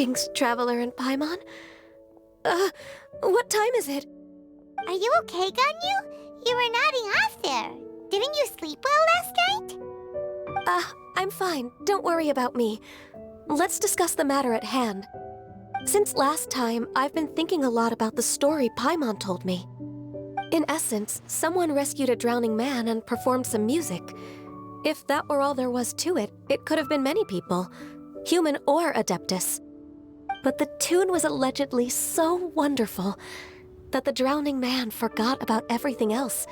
Greetings, Traveler and Paimon. What time is it? Are you okay, Ganyu? You were nodding off there. Didn't you sleep well last night? I'm fine. Don't worry about me. Let's discuss the matter at hand. Since last time, I've been thinking a lot about the story Paimon told me. In essence, someone rescued a drowning man and performed some music. If that were all there was to it, it could have been many people, human or Adeptus. But the tune was allegedly so wonderful that the drowning man forgot about everything else,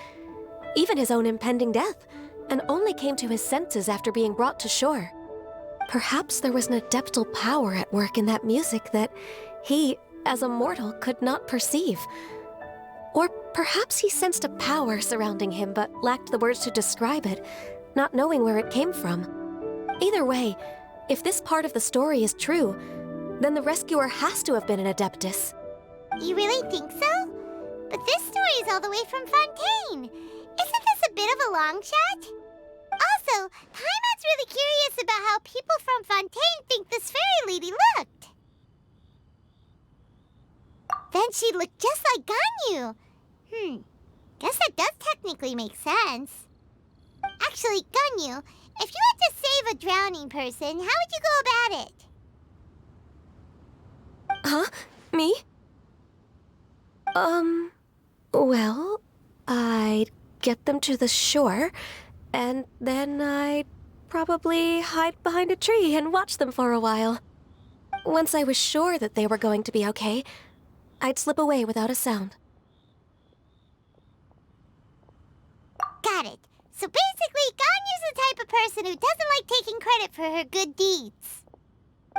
even his own impending death, and only came to his senses after being brought to shore. Perhaps there was an adeptal power at work in that music that he, as a mortal, could not perceive. Or perhaps he sensed a power surrounding him but lacked the words to describe it, not knowing where it came from. Either way, if this part of the story is true, then the rescuer has to have been an Adeptus. You really think so? But this story is all the way from Fontaine. Isn't this a bit of a long shot? Also, Paimon's really curious about how people from Fontaine think this fairy lady looked. Then she looked just like Ganyu. Guess that does technically make sense. Actually, Ganyu, if you had to save a drowning person, how would you go about it? Huh? Me? Well, I'd get them to the shore, and then I'd probably hide behind a tree and watch them for a while. Once I was sure that they were going to be okay, I'd slip away without a sound. Got it. So basically, Ganyu's the type of person who doesn't like taking credit for her good deeds.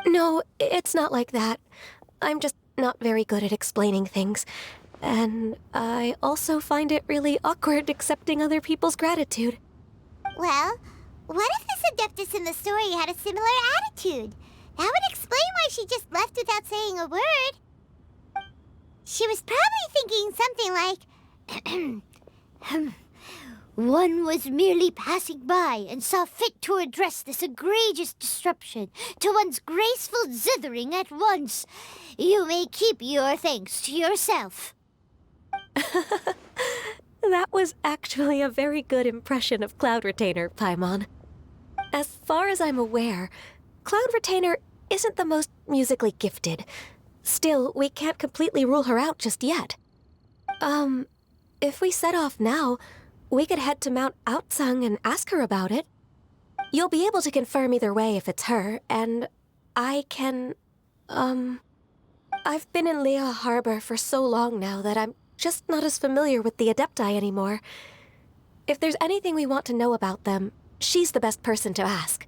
No, it's not like that. I'm just not very good at explaining things. And I also find it really awkward accepting other people's gratitude. Well, what if this Adeptus in the story had a similar attitude? That would explain why she just left without saying a word. She was probably thinking something like, One was merely passing by and saw fit to address this egregious disruption to one's graceful zithering at once. You may keep your thanks to yourself. That was actually a very good impression of Cloud Retainer, Paimon. As far as I'm aware, Cloud Retainer isn't the most musically gifted. Still, we can't completely rule her out just yet. If we set off now, we could head to Mount Outsung and ask her about it. You'll be able to confirm either way if it's her, and I can, I've been in Lea Harbor for so long now that I'm just not as familiar with the Adepti anymore. If there's anything we want to know about them, she's the best person to ask.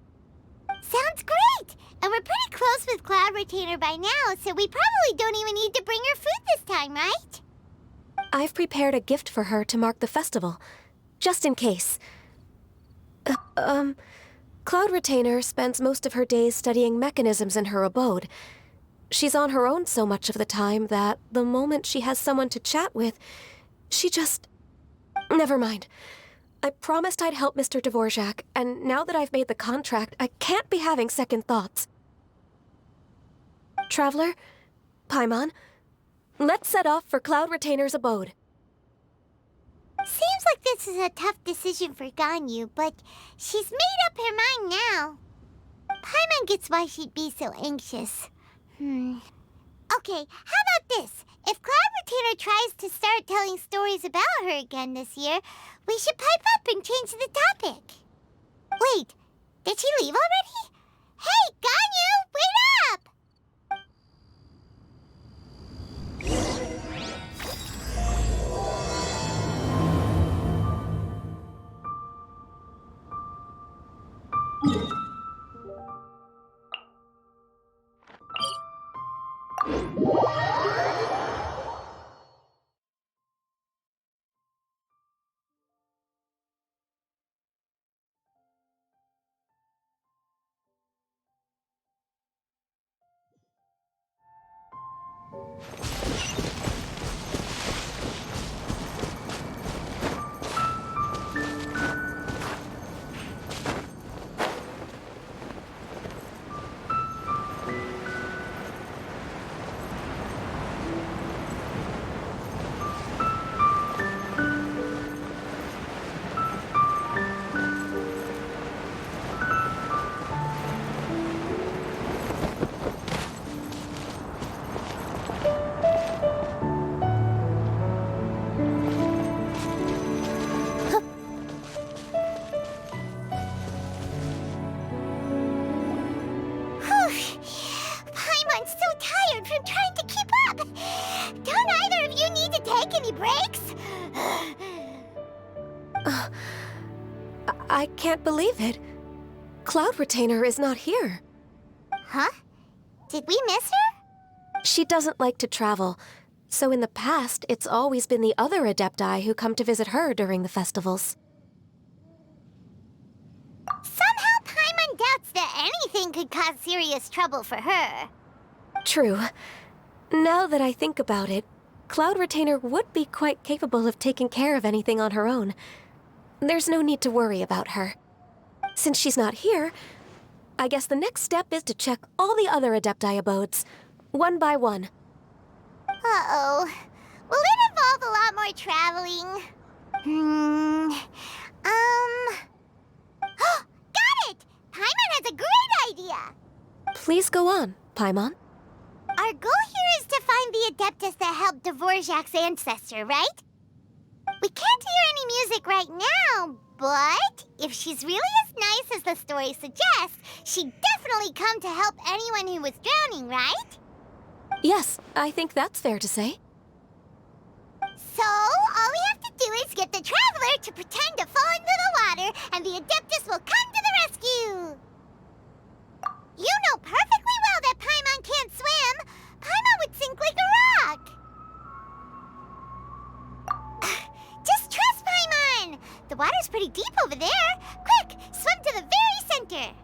Sounds great! And we're pretty close with Cloud Retainer by now, so we probably don't even need to bring her food this time, right? I've prepared a gift for her to mark the festival, just in case. Cloud Retainer spends most of her days studying mechanisms in her abode. She's on her own so much of the time that the moment she has someone to chat with, she just... Never mind. I promised I'd help Mr. Dvorak, and now that I've made the contract, I can't be having second thoughts. Traveler, Paimon, let's set off for Cloud Retainer's abode. Seems like this is a tough decision for Ganyu, but she's made up her mind now. Paimon gets why she'd be so anxious. Okay, how about this? If Cloud Retainer tries to start telling stories about her again this year, we should pipe up and change the topic. Wait, did she leave already? Hey, Ganyu, wait up! take any breaks? I can't believe it. Cloud Retainer is not here. Huh? Did we miss her? She doesn't like to travel, so in the past, it's always been the other Adepti who come to visit her during the festivals. Somehow Paimon doubts that anything could cause serious trouble for her. True. Now that I think about it, Cloud Retainer would be quite capable of taking care of anything on her own. There's no need to worry about her. Since she's not here, I guess the next step is to check all the other Adepti abodes, one by one. Uh-oh. Will it involve a lot more traveling? Got it! Paimon has a great idea! Please go on, Paimon. Our goal here is to find the Adeptus that helped Dvorak's ancestor, right? We can't hear any music right now, but if she's really as nice as the story suggests, she'd definitely come to help anyone who was drowning, right? Yes, I think that's fair to say. So, all we have to do is get the Traveler to pretend to fall into the water, and the Adeptus will come to the rescue! You know perfectly well that Paimon can't swim! Paimon would sink like a rock! Just trust Paimon! The water's pretty deep over there! Quick, swim to the very center!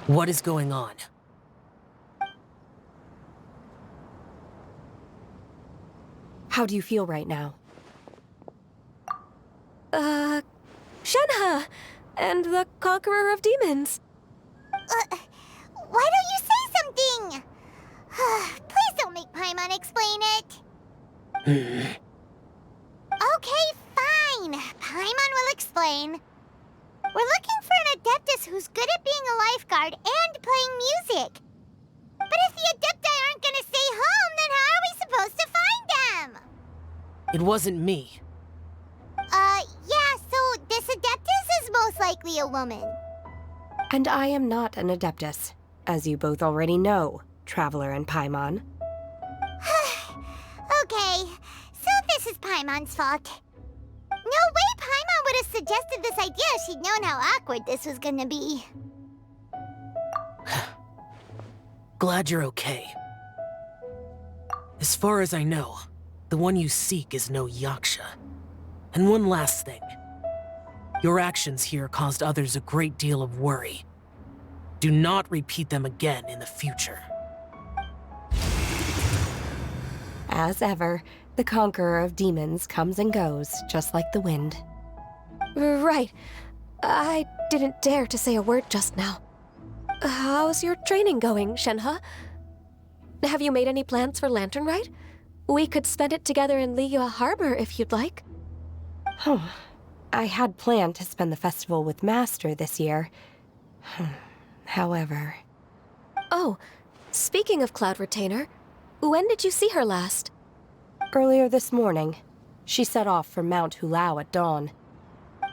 What is going on? How do you feel right now? Shenhe! And the Conqueror of Demons. Why don't you say something? Please don't make Paimon explain it. Okay, fine. Paimon will explain. We're looking for an Adeptus who's good at being a lifeguard and playing music. But if the Adepti aren't gonna stay home, then how are we supposed to find them? It wasn't me. Yeah, so this Adeptus is most likely a woman. And I am not an Adeptus, as you both already know, Traveler and Paimon. Okay, so this is Paimon's fault. No way Paimon would have suggested this idea if she'd known how awkward this was gonna be. Glad you're okay. As far as I know, the one you seek is no Yaksha. And one last thing. Your actions here caused others a great deal of worry. Do not repeat them again in the future. As ever, the Conqueror of Demons comes and goes, just like the wind. Right. I didn't dare to say a word just now. How's your training going, Shenhe? Have you made any plans for Lantern Rite? We could spend it together in Liyue Harbor if you'd like. I had planned to spend the festival with Master this year. However... Oh, speaking of Cloud Retainer, when did you see her last? Earlier this morning, she set off for Mount Hulao at dawn.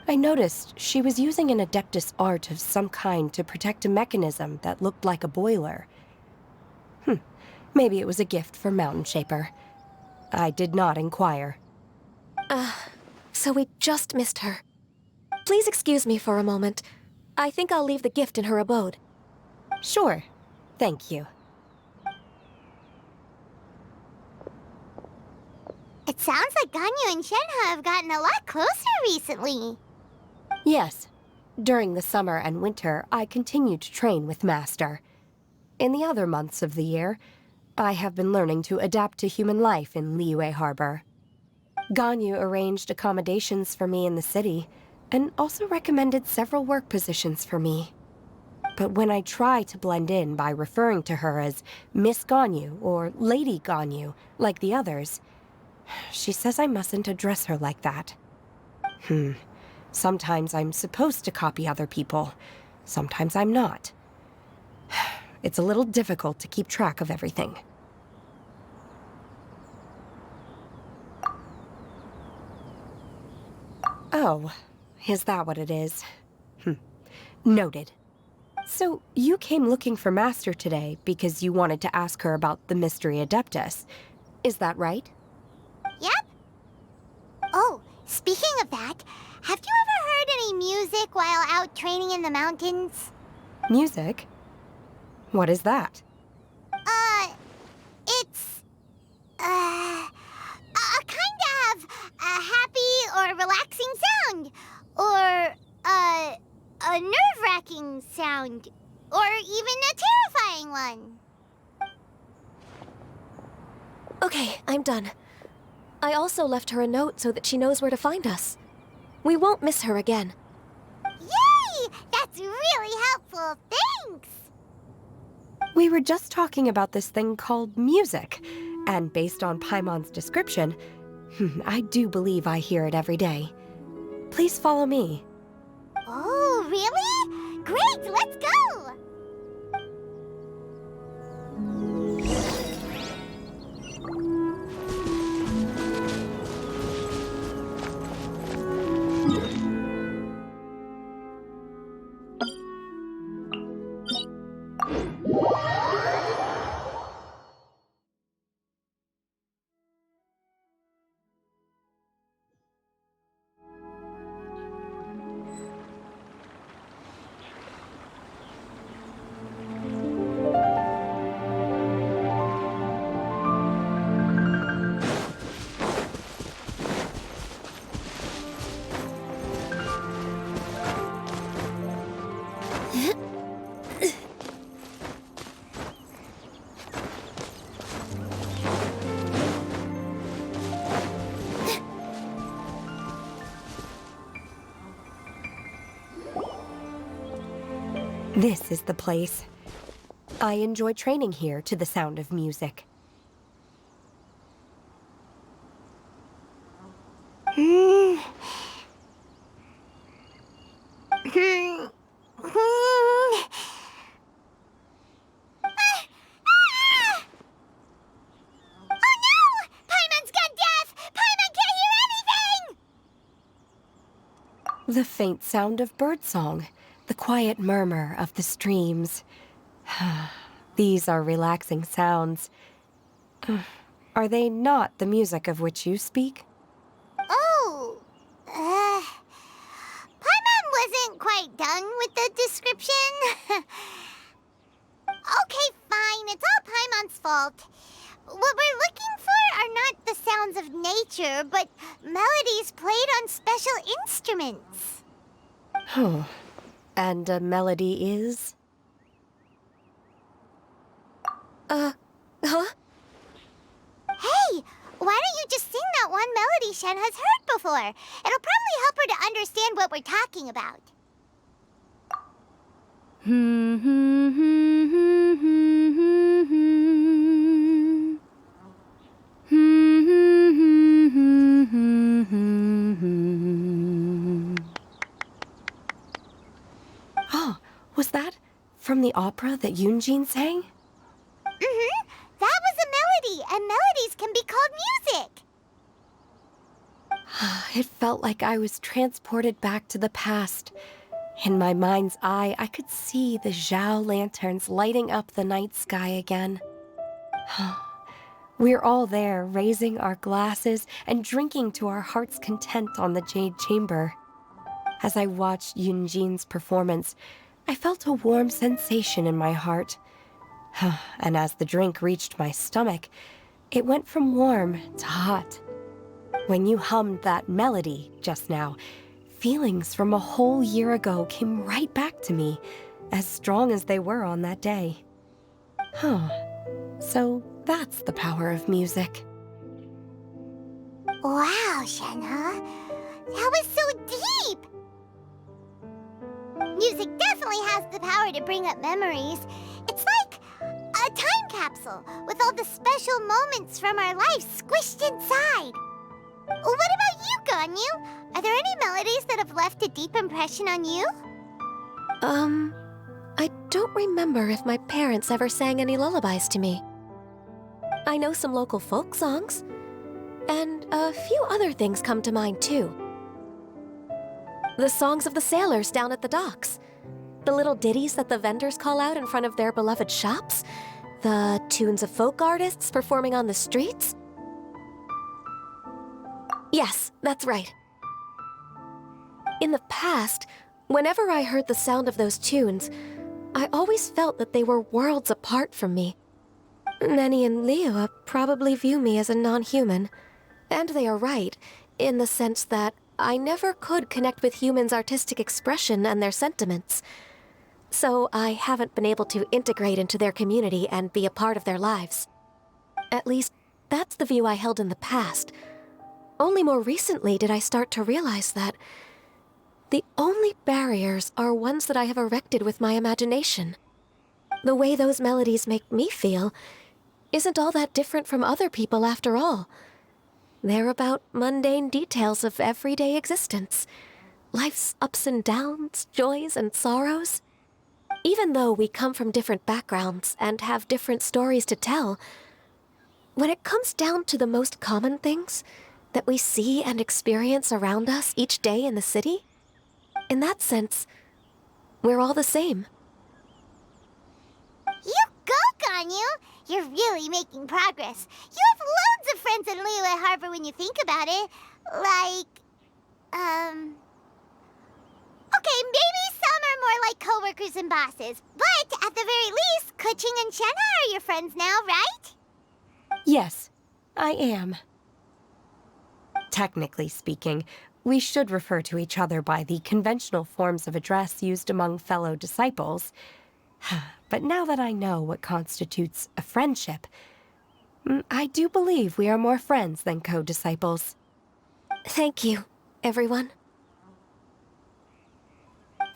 I noticed she was using an Adeptus art of some kind to protect a mechanism that looked like a boiler. Maybe it was a gift for Mountain Shaper. I did not inquire. so we just missed her. Please excuse me for a moment. I think I'll leave the gift in her abode. Sure. Thank you. It sounds like Ganyu and Shenhe have gotten a lot closer recently. Yes. During the summer and winter, I continue to train with Master. In the other months of the year, I have been learning to adapt to human life in Liyue Harbor. Ganyu arranged accommodations for me in the city, and also recommended several work positions for me. But when I try to blend in by referring to her as Miss Ganyu or Lady Ganyu, like the others, she says I mustn't address her like that. Sometimes I'm supposed to copy other people. Sometimes I'm not. It's a little difficult to keep track of everything. Oh, is that what it is? Noted. So, you came looking for Master today because you wanted to ask her about the Mystery Adeptus. Is that right? Yep. Oh, speaking of that, have you ever heard any music while out training in the mountains? Music? What is that? It's, a kind of a happy or relaxing sound. Or, a nerve-wracking sound. Or even a terrifying one. Okay, I'm done. I also left her a note so that she knows where to find us. We won't miss her again. Yay! That's really helpful. Thanks! We were just talking about this thing called music, and based on Paimon's description, I do believe I hear it every day. Please follow me. Oh, really? Great, let's go! This is the place. I enjoy training here to the sound of music. The faint sound of birdsong, the quiet murmur of the streams. These are relaxing sounds. Are they not the music of which you speak? Oh, Paimon wasn't quite done with the description. Okay, fine, it's all Paimon's fault. What we're looking for are not the sounds of nature, but melodies played on special instruments. Oh, and a melody is? Huh? Hey, why don't you just sing that one melody Shen has heard before? It'll probably help her to understand what we're talking about. Oh, was that from the opera that Yunjin sang? That was a melody, and melodies can be called music. It felt like I was transported back to the past. In my mind's eye, I could see the Zhao lanterns lighting up the night sky again. We're all there, raising our glasses and drinking to our heart's content on the Jade Chamber. As I watched Yunjin's performance, I felt a warm sensation in my heart. And as the drink reached my stomach, it went from warm to hot. When you hummed that melody just now, feelings from a whole year ago came right back to me, as strong as they were on that day. So that's the power of music. Wow, Shenhe. That was so deep! Music definitely has the power to bring up memories. It's like a time capsule with all the special moments from our lives squished inside. What about you, Ganyu? Are there any melodies that have left a deep impression on you? I don't remember if my parents ever sang any lullabies to me. I know some local folk songs, and a few other things come to mind too. The songs of the sailors down at the docks, the little ditties that the vendors call out in front of their beloved shops, the tunes of folk artists performing on the streets. Yes, that's right. In the past, whenever I heard the sound of those tunes, I always felt that they were worlds apart from me. Nenny and Liyue probably view me as a non-human. And they are right, in the sense that I never could connect with humans' artistic expression and their sentiments. So I haven't been able to integrate into their community and be a part of their lives. At least, that's the view I held in the past. Only more recently did I start to realize that the only barriers are ones that I have erected with my imagination. The way those melodies make me feel isn't all that different from other people after all. They're about mundane details of everyday existence. Life's ups and downs, joys and sorrows. Even though we come from different backgrounds and have different stories to tell, when it comes down to the most common things that we see and experience around us each day in the city, in that sense, we're all the same. You go, Ganyu! You're really making progress. You have loads of friends in Liyue Harbor when you think about it. Okay, maybe some are more like coworkers and bosses. But at the very least, Keqing and Shenhe are your friends now, right? Yes, I am. Technically speaking, we should refer to each other by the conventional forms of address used among fellow disciples. But now that I know what constitutes a friendship, I do believe we are more friends than co-disciples. Thank you, everyone.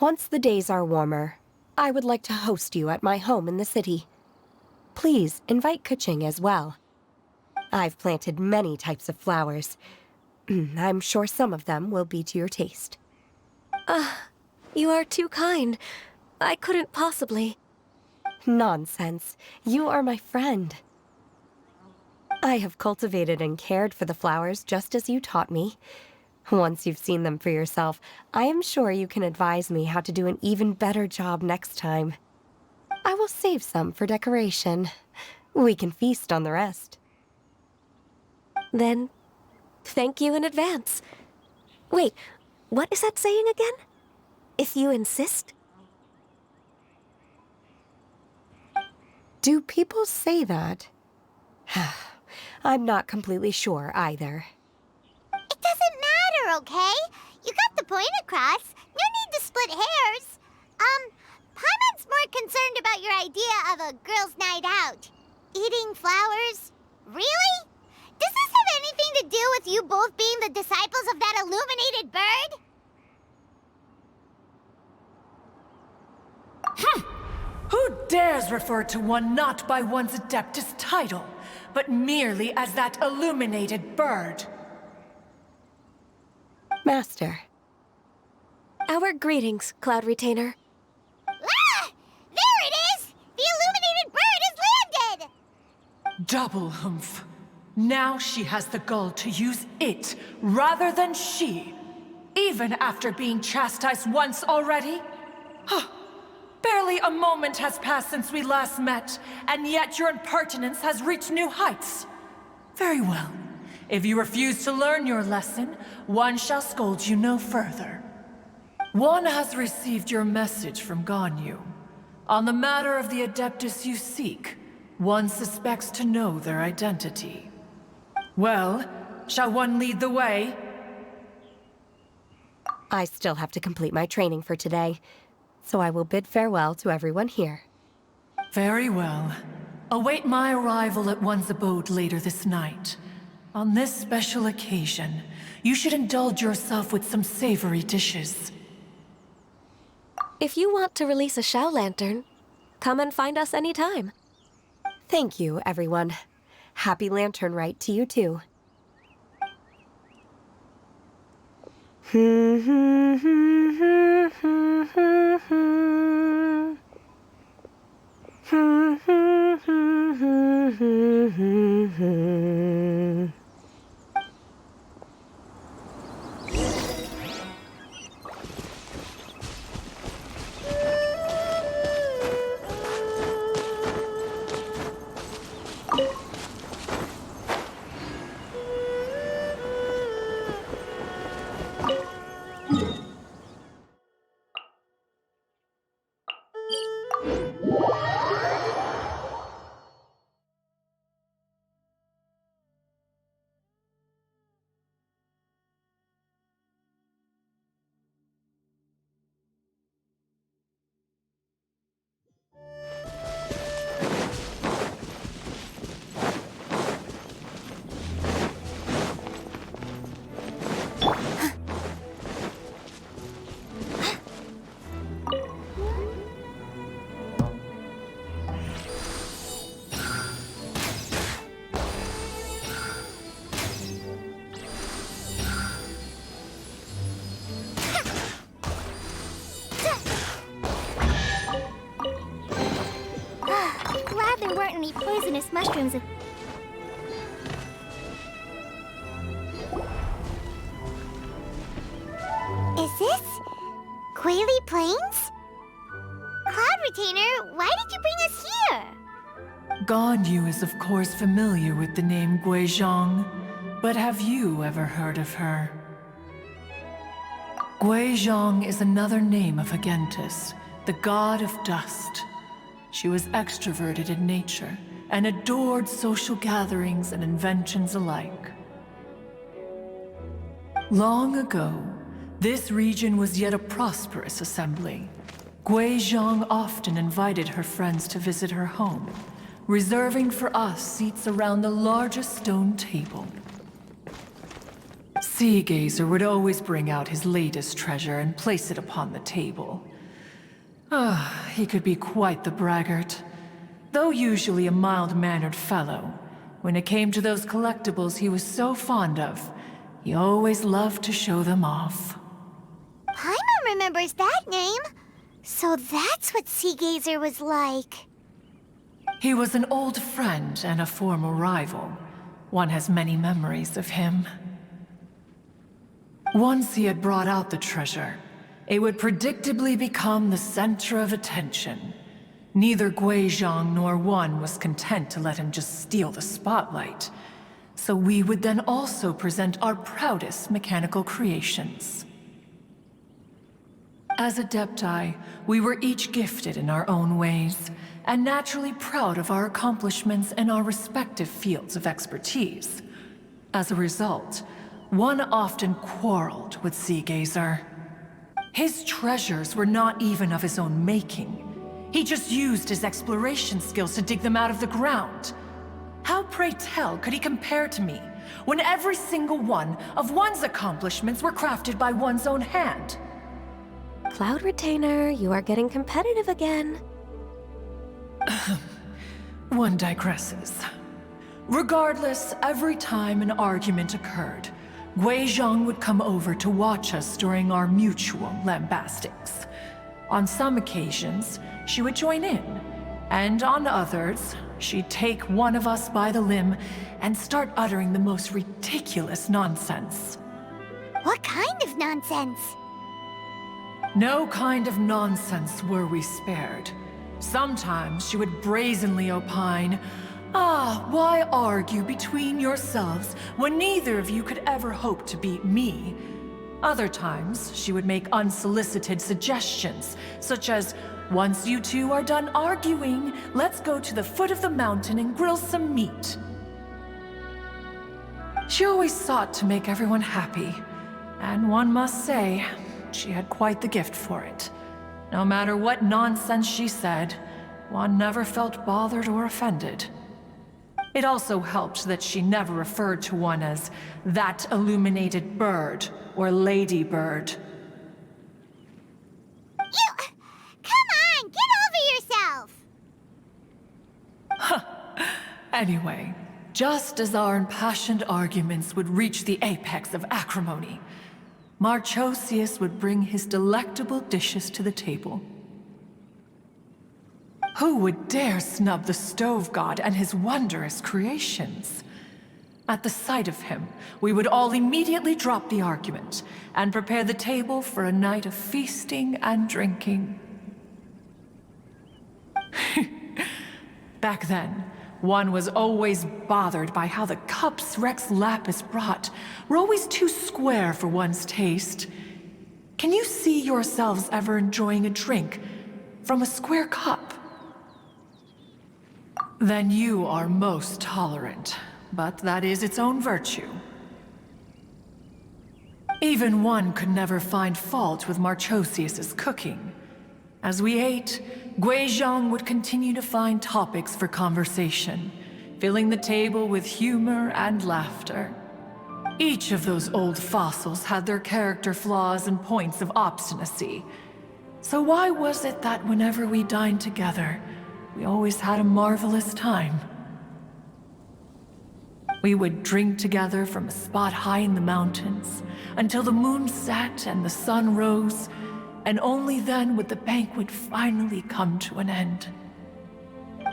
Once the days are warmer, I would like to host you at my home in the city. Please invite Keqing as well. I've planted many types of flowers. I'm sure some of them will be to your taste. You are too kind. I couldn't possibly. Nonsense. You are my friend. I have cultivated and cared for the flowers just as you taught me. Once you've seen them for yourself, I am sure you can advise me how to do an even better job next time. I will save some for decoration. We can feast on the rest. Then, thank you in advance. Wait, what is that saying again? If you insist? Do people say that? I'm not completely sure either. It doesn't matter, okay? You got the point across. No need to split hairs. Paimon's more concerned about your idea of a girls' night out. Eating flowers? Really? Does this have anything to do with you both being the disciples of that illuminated bird? Who dares refer to one not by one's Adeptus title, but merely as that illuminated bird? Master. Our greetings, Cloud Retainer. Ah! There it is! The illuminated bird has landed! Double humph. Now she has the gall to use it rather than she, even after being chastised once already? Barely a moment has passed since we last met, and yet your impertinence has reached new heights. Very well. If you refuse to learn your lesson, one shall scold you no further. One has received your message from Ganyu. On the matter of the Adeptus you seek, one suspects to know their identity. Well, shall one lead the way? I still have to complete my training for today, so I will bid farewell to everyone here. Very well. Await my arrival at one's abode later this night. On this special occasion, you should indulge yourself with some savory dishes. If you want to release a Shao Lantern, come and find us anytime. Thank you, everyone. Happy Lantern Rite to you too. Glad there weren't any poisonous mushrooms. Is this Guili Plains? Cloud Retainer, why did you bring us here? Ganyu is of course familiar with the name Guizhong, but have you ever heard of her? Guizhong is another name of Agentis, the god of dust. She was extroverted in nature and adored social gatherings and inventions alike. Long ago, this region was yet a prosperous assembly. Guizhong often invited her friends to visit her home, reserving for us seats around the largest stone table. Sea Gazer would always bring out his latest treasure and place it upon the table. He could be quite the braggart. Though usually a mild-mannered fellow, when it came to those collectibles he was so fond of, he always loved to show them off. Paimon remembers that name. So that's what Sea Gazer was like. He was an old friend and a former rival. One has many memories of him. Once he had brought out the treasure, it would predictably become the center of attention. Neither Guizhong nor one was content to let him just steal the spotlight. So we would then also present our proudest mechanical creations. As Adepti, we were each gifted in our own ways, and naturally proud of our accomplishments in our respective fields of expertise. As a result, one often quarreled with Sea Gazer. His treasures were not even of his own making. He just used his exploration skills to dig them out of the ground. How, pray tell, could he compare to me, when every single one of one's accomplishments were crafted by one's own hand? Cloud Retainer, you are getting competitive again. One digresses. Regardless, every time an argument occurred, Guizhong would come over to watch us during our mutual lambastics. On some occasions, she would join in, and on others, she'd take one of us by the limb and start uttering the most ridiculous nonsense. What kind of nonsense? No kind of nonsense were we spared. Sometimes she would brazenly opine, Ah, why argue between yourselves when neither of you could ever hope to beat me? Other times, she would make unsolicited suggestions, such as, once you two are done arguing, let's go to the foot of the mountain and grill some meat. She always sought to make everyone happy, and one must say, she had quite the gift for it. No matter what nonsense she said, one never felt bothered or offended. It also helped that she never referred to one as that illuminated bird or lady bird. Come on, get over yourself! Anyway, just as our impassioned arguments would reach the apex of acrimony, Marchosius would bring his delectable dishes to the table. Who would dare snub the stove god and his wondrous creations? At the sight of him, we would all immediately drop the argument and prepare the table for a night of feasting and drinking. Back then, one was always bothered by how the cups Rex Lapis brought were always too square for one's taste. Can you see yourselves ever enjoying a drink from a square cup? Then you are most tolerant, but that is its own virtue. Even one could never find fault with Marchosius's cooking. As we ate, Guizhong would continue to find topics for conversation, filling the table with humor and laughter. Each of those old fossils had their character flaws and points of obstinacy. So why was it that whenever we dined together, we always had a marvelous time? We would drink together from a spot high in the mountains until the moon set and the sun rose, and only then would the banquet finally come to an end.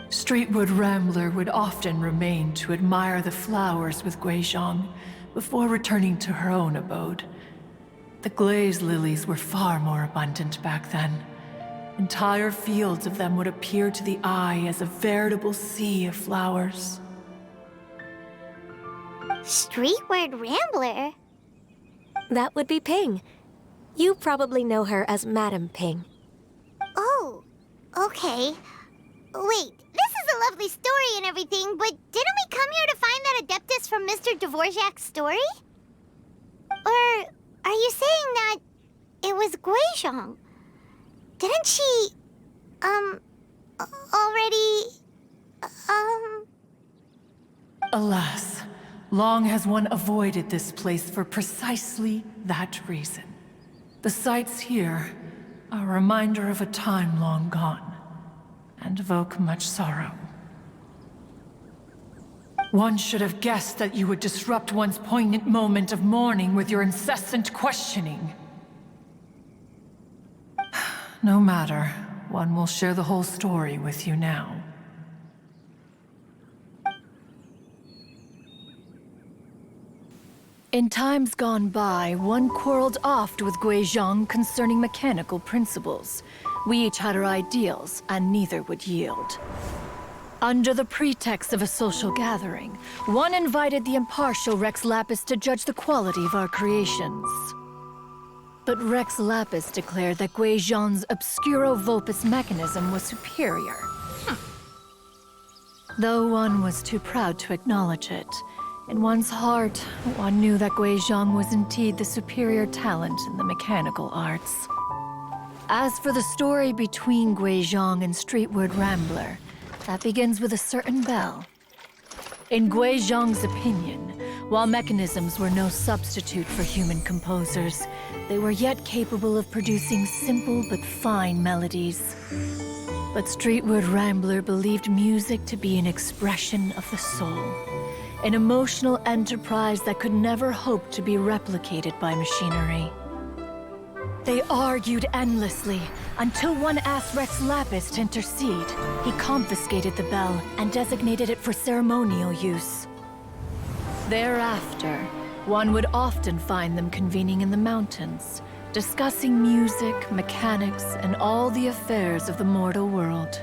Streetward Rambler would often remain to admire the flowers with Guizhong before returning to her own abode. The glaze lilies were far more abundant back then. Entire fields of them would appear to the eye as a veritable sea of flowers. Streetward Rambler? That would be Ping. You probably know her as Madam Ping. Oh, okay. Wait, this is a lovely story and everything, but didn't we come here to find that Adeptus from Mr. Dvorak's story? Or are you saying that it was Guizhong? Didn't she, already, Alas, long has one avoided this place for precisely that reason. The sights here are a reminder of a time long gone, and evoke much sorrow. One should have guessed that you would disrupt one's poignant moment of mourning with your incessant questioning. No matter, one will share the whole story with you now. In times gone by, one quarreled oft with Guizhong concerning mechanical principles. We each had our ideals, and neither would yield. Under the pretext of a social gathering, one invited the impartial Rex Lapis to judge the quality of our creations. But Rex Lapis declared that Guizhong's Obscuro Vulpus mechanism was superior. Though one was too proud to acknowledge it, in one's heart, one knew that Guizhong was indeed the superior talent in the mechanical arts. As for the story between Guizhong and Streetward Rambler, that begins with a certain bell. In Guizhong's opinion, while mechanisms were no substitute for human composers, they were yet capable of producing simple but fine melodies. But Streetward Rambler believed music to be an expression of the soul, an emotional enterprise that could never hope to be replicated by machinery. They argued endlessly, until one asked Rex Lapis to intercede. He confiscated the bell and designated it for ceremonial use. Thereafter, one would often find them convening in the mountains, discussing music, mechanics, and all the affairs of the mortal world.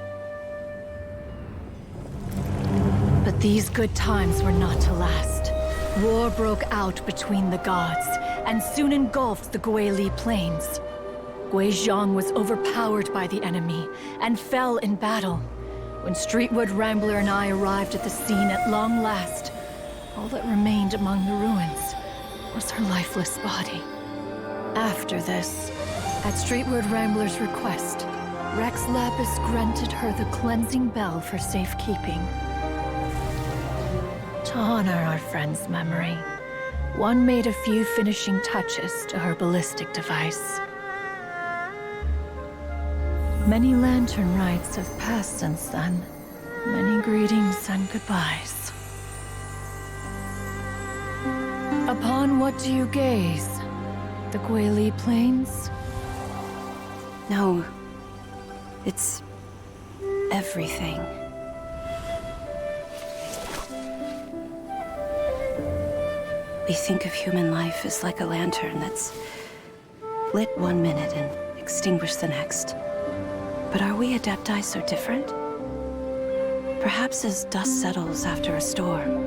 But But these good times were not to last. War broke out between the gods, and soon engulfed the Guili Plains. Guizhong was overpowered by the enemy, and fell in battle. When Streetward, Rambler, and I arrived at the scene at long last, all that remained among the ruins was her lifeless body. After this, at Streetward Rambler's request, Rex Lapis granted her the cleansing bell for safekeeping. To honor our friend's memory, one made a few finishing touches to her ballistic device. Many lantern rites have passed since then. Many greetings and goodbyes. Upon what do you gaze? The Guili Plains? No. It's everything. We think of human life as like a lantern that's lit one minute and extinguished the next. But are we Adepti so different? Perhaps as dust settles after a storm,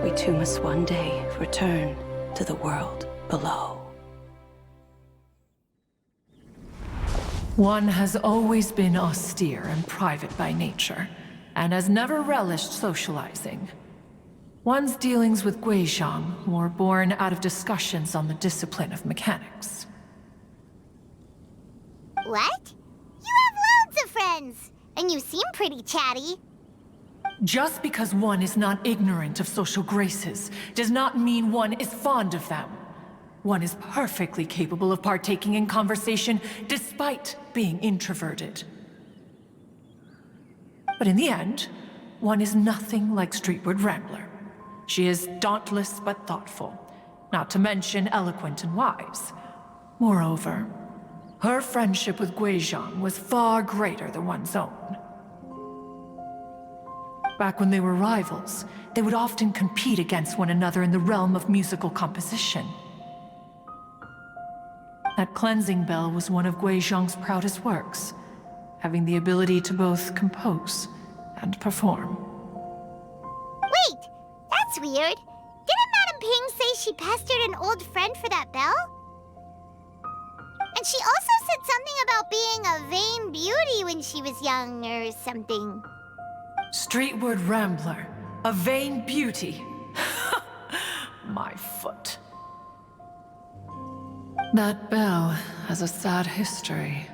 we too must one day return to the world below. One has always been austere and private by nature, and has never relished socializing. One's dealings with Guizhong were born out of discussions on the discipline of mechanics. What? You have loads of friends, and you seem pretty chatty. Just because one is not ignorant of social graces does not mean one is fond of them. One is perfectly capable of partaking in conversation despite being introverted. But in the end, one is nothing like Streetward Rambler. She is dauntless but thoughtful, not to mention eloquent and wise. Moreover, her friendship with Guizhong was far greater than one's own. Back when they were rivals, they would often compete against one another in the realm of musical composition. That cleansing bell was one of Guizhong's proudest works, having the ability to both compose and perform. Wait, that's weird. Didn't Madame Ping say she pestered an old friend for that bell? And she also said something about being a vain beauty when she was young or something. Streetward Rambler, a vain beauty. My foot. That bell has a sad history.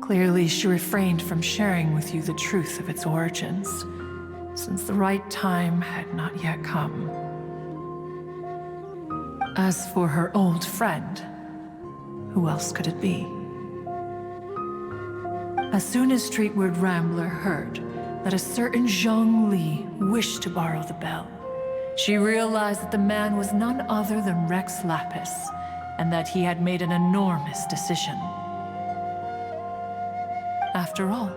Clearly, she refrained from sharing with you the truth of its origins, since the right time had not yet come. As for her old friend, who else could it be? As soon as Streetward Rambler heard that a certain Zhang Li wished to borrow the bell, she realized that the man was none other than Rex Lapis, and that he had made an enormous decision. After all,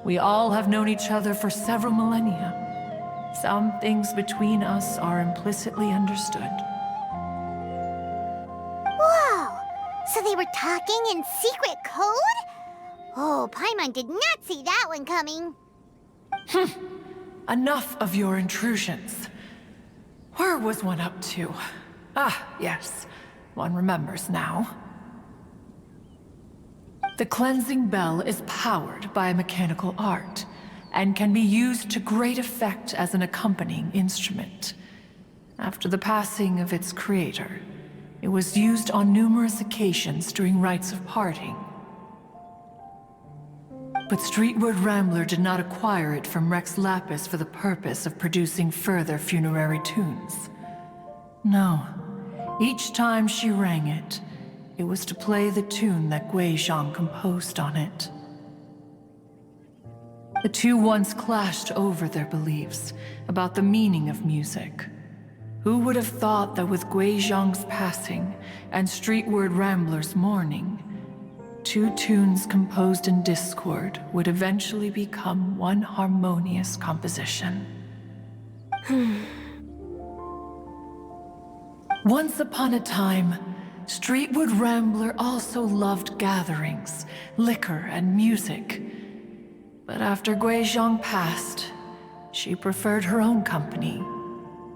we all have known each other for several millennia. Some things between us are implicitly understood. Whoa! So they were talking in secret code? Oh, Paimon did not see that one coming. Enough of your intrusions. Where was one up to? Ah, yes. One remembers now. The cleansing bell is powered by a mechanical art, and can be used to great effect as an accompanying instrument. After the passing of its creator, it was used on numerous occasions during rites of parting. But Streetward Rambler did not acquire it from Rex Lapis for the purpose of producing further funerary tunes. No. Each time she rang it, it was to play the tune that Guizhong composed on it. The two once clashed over their beliefs about the meaning of music. Who would have thought that with Guizhong's passing and Streetward Rambler's mourning, two tunes composed in discord would eventually become one harmonious composition? Once upon a time, Streetward Rambler also loved gatherings, liquor, and music. But after Guizhong passed, She preferred her own company.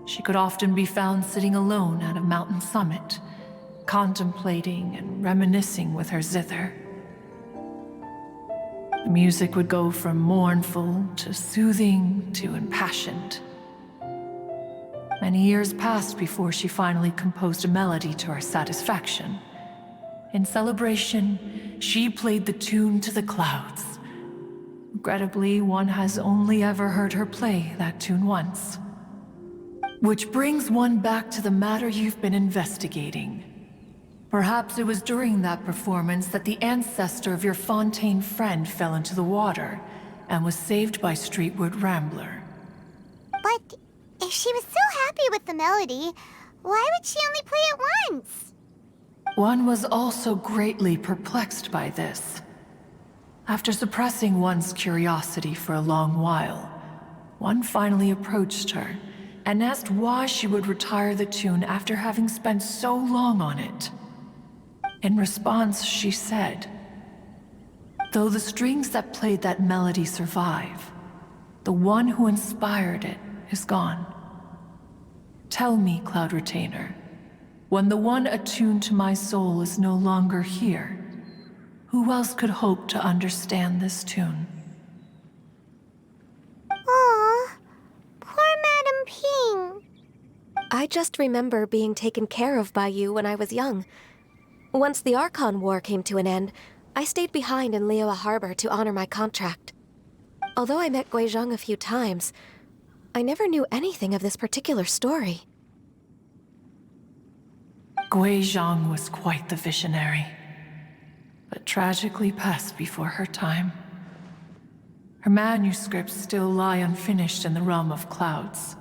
She could often be found sitting alone at a mountain summit, contemplating and reminiscing with her zither. The music would go from mournful to soothing to impassioned. Many years passed before she finally composed a melody to her satisfaction. In celebration, she played the tune to the clouds. Regrettably, one has only ever heard her play that tune once. Which brings one back to the matter you've been investigating. Perhaps it was during that performance that the ancestor of your Fontaine friend fell into the water and was saved by Streetward Rambler. But if she was so happy with the melody, why would she only play it once? One was also greatly perplexed by this. After suppressing one's curiosity for a long while, one finally approached her and asked why she would retire the tune after having spent so long on it. In response, she said, "Though the strings that played that melody survive, the one who inspired it is gone. Tell me, Cloud Retainer, when the one attuned to my soul is no longer here, who else could hope to understand this tune?" Aw, poor Madam Ping. I just remember being taken care of by you when I was young. Once the Archon War came to an end, I stayed behind in Liyue Harbor to honor my contract. Although I met Guizhong a few times, I never knew anything of this particular story. Guizhong was quite the visionary, but tragically passed before her time. Her manuscripts still lie unfinished in the realm of clouds.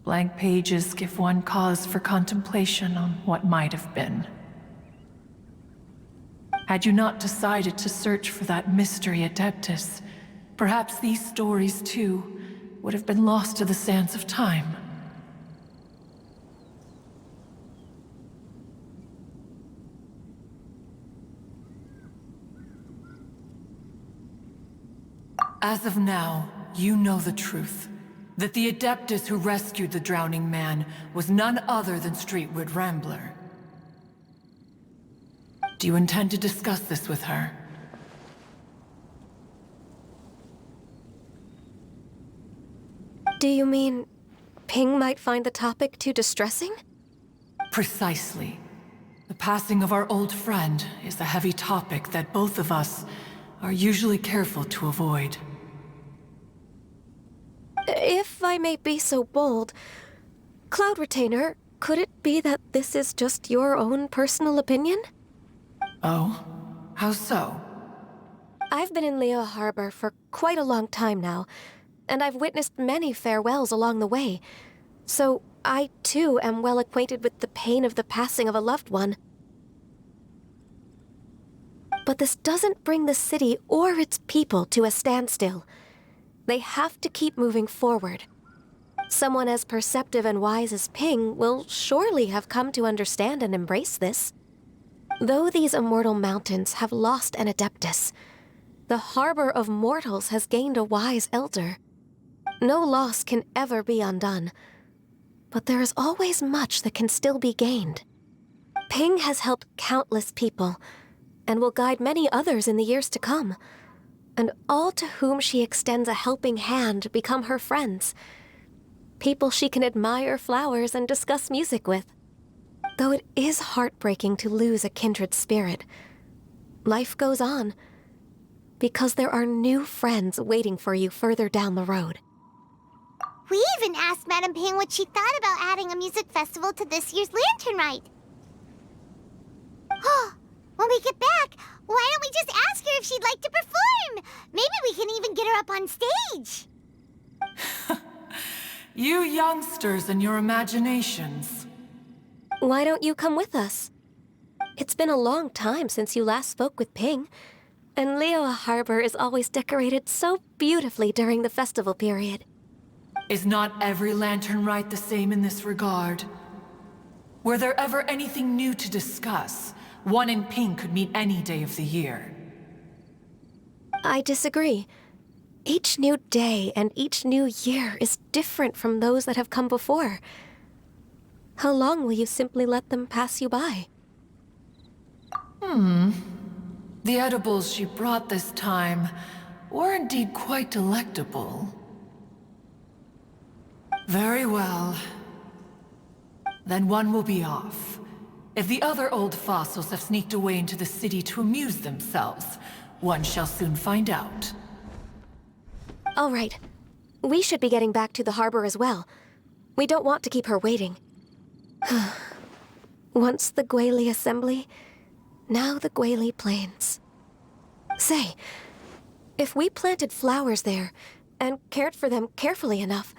Blank pages give one cause for contemplation on what might have been. Had you not decided to search for that mystery Adeptus, perhaps these stories, too, would have been lost to the sands of time. As of now, you know the truth. That the Adeptus who rescued the drowning man was none other than Streetward Rambler. Do you intend to discuss this with her? Do you mean Ping might find the topic too distressing? Precisely. The passing of our old friend is a heavy topic that both of us are usually careful to avoid. If I may be so bold, Cloud Retainer, could it be that this is just your own personal opinion? Oh? How so? I've been in Liyue Harbor for quite a long time now, and I've witnessed many farewells along the way, so I too am well acquainted with the pain of the passing of a loved one. But this doesn't bring the city or its people to a standstill. They have to keep moving forward. Someone as perceptive and wise as Ping will surely have come to understand and embrace this. Though these immortal mountains have lost an Adeptus, the harbor of mortals has gained a wise elder. No loss can ever be undone, but there is always much that can still be gained. Ping has helped countless people, and will guide many others in the years to come. And all to whom she extends a helping hand become her friends. People she can admire flowers and discuss music with. Though it is heartbreaking to lose a kindred spirit, life goes on, because there are new friends waiting for you further down the road. We even asked Madam Ping what she thought about adding a music festival to this year's Lantern Rite. When we get back, why don't we just ask her if she'd like to perform? Maybe we can even get her up on stage. You youngsters and your imaginations. Why don't you come with us? It's been a long time since you last spoke with Ping, and Liyue Harbor is always decorated so beautifully during the festival period. Is not every Lantern Rite the same in this regard? Were there ever anything new to discuss? One and Ping could meet any day of the year. I disagree. Each new day and each new year is different from those that have come before. How long will you simply let them pass you by? The edibles she brought this time were indeed quite delectable. Very well. Then one will be off. If the other old fossils have sneaked away into the city to amuse themselves, one shall soon find out. All right. We should be getting back to the harbor as well. We don't want to keep her waiting. Once the Guili assembly, now the Guili plains. Say, if we planted flowers there and cared for them carefully enough,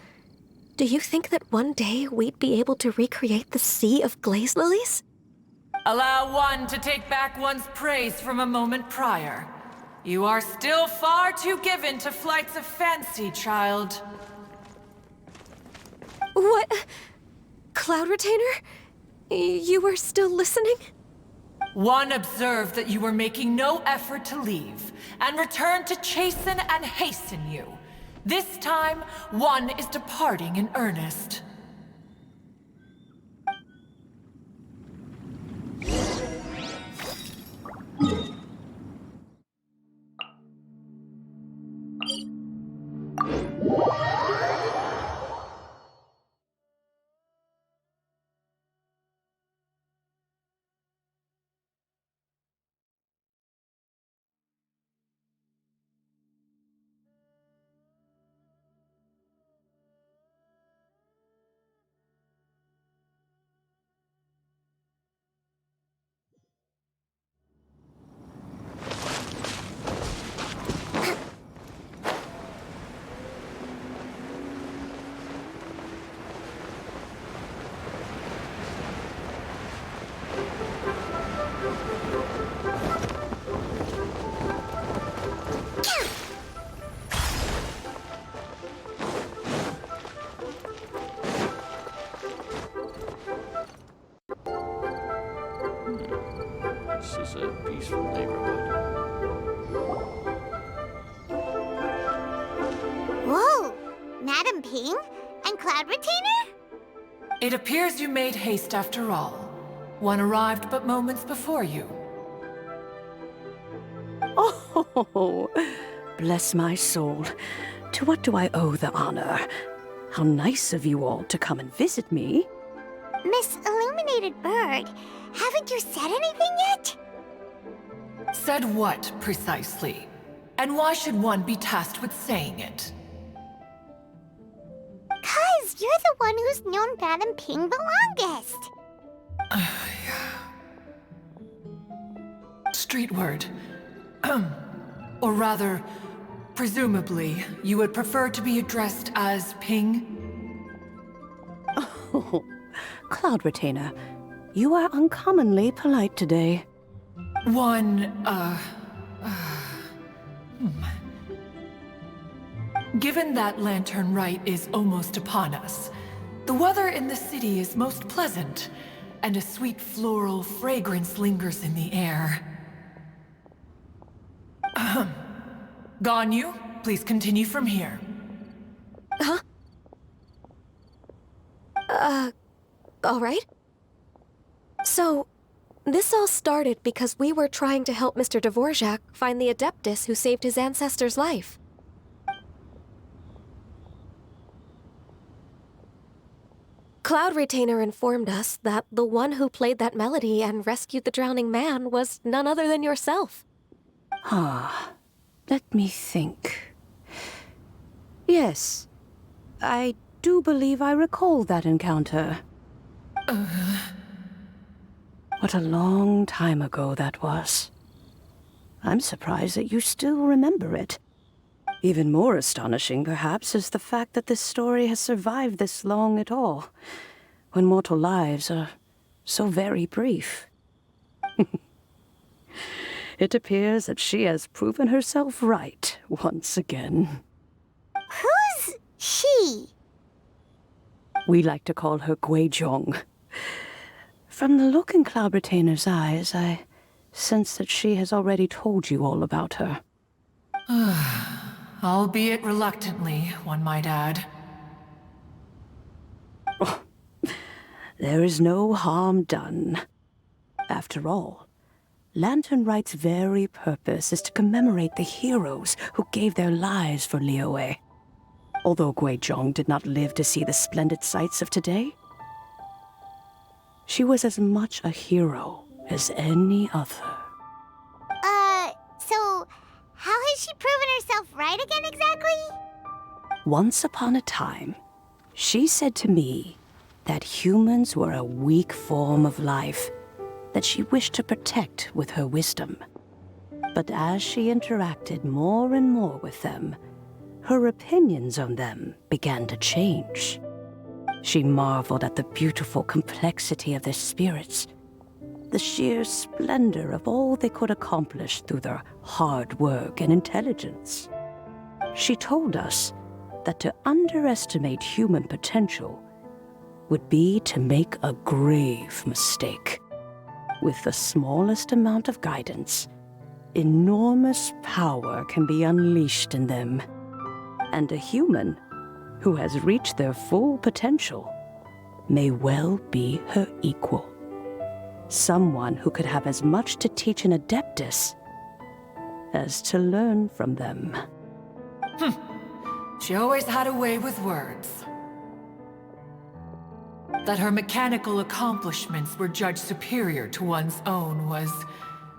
do you think that one day we'd be able to recreate the sea of glaze lilies? Allow one to take back one's praise from a moment prior. You are still far too given to flights of fancy, child. What? Cloud Retainer? You were still listening? One observed that you were making no effort to leave, and returned to chasten and hasten you. This time, one is departing in earnest. This is a peaceful neighborhood. Whoa! Madam Ping? And Cloud Retainer? It appears you made haste after all. One arrived but moments before you. Oh, bless my soul. To what do I owe the honor? How nice of you all to come and visit me. Miss Illuminated Bird, haven't you said anything yet? Said what, precisely? And why should one be tasked with saying it? 'Cause you're the one who's known Madam Ping the longest. Streetward. Or rather, presumably, you would prefer to be addressed as Ping? Oh, Cloud Retainer, you are uncommonly polite today. Given that Lantern Rite is almost upon us, the weather in the city is most pleasant, and a sweet floral fragrance lingers in the air. Ganyu, please continue from here. Huh? All right. So, this all started because we were trying to help Mr. Dvorak find the Adeptus who saved his ancestor's life. Cloud Retainer informed us that the one who played that melody and rescued the drowning man was none other than yourself. Let me think. Yes, I do believe I recall that encounter. What a long time ago that was. I'm surprised that you still remember it. Even more astonishing, perhaps, is the fact that this story has survived this long at all, when mortal lives are so very brief. It appears that she has proven herself right once again. Who's she? We like to call her Guizhong. From the look in Cloud Retainer's eyes, I sense that she has already told you all about her. Albeit reluctantly, one might add. There is no harm done. After all, Lantern Right's very purpose is to commemorate the heroes who gave their lives for Liyue. Although Guizhong did not live to see the splendid sights of today, she was as much a hero as any other. So how has she proven herself right again exactly? Once upon a time, she said to me that humans were a weak form of life that she wished to protect with her wisdom. But as she interacted more and more with them, her opinions on them began to change. She marveled at the beautiful complexity of their spirits, the sheer splendor of all they could accomplish through their hard work and intelligence. She told us that to underestimate human potential would be to make a grave mistake. With the smallest amount of guidance, enormous power can be unleashed in them. And a human who has reached their full potential may well be her equal. Someone who could have as much to teach an Adeptus as to learn from them. She always had a way with words. That her mechanical accomplishments were judged superior to one's own was,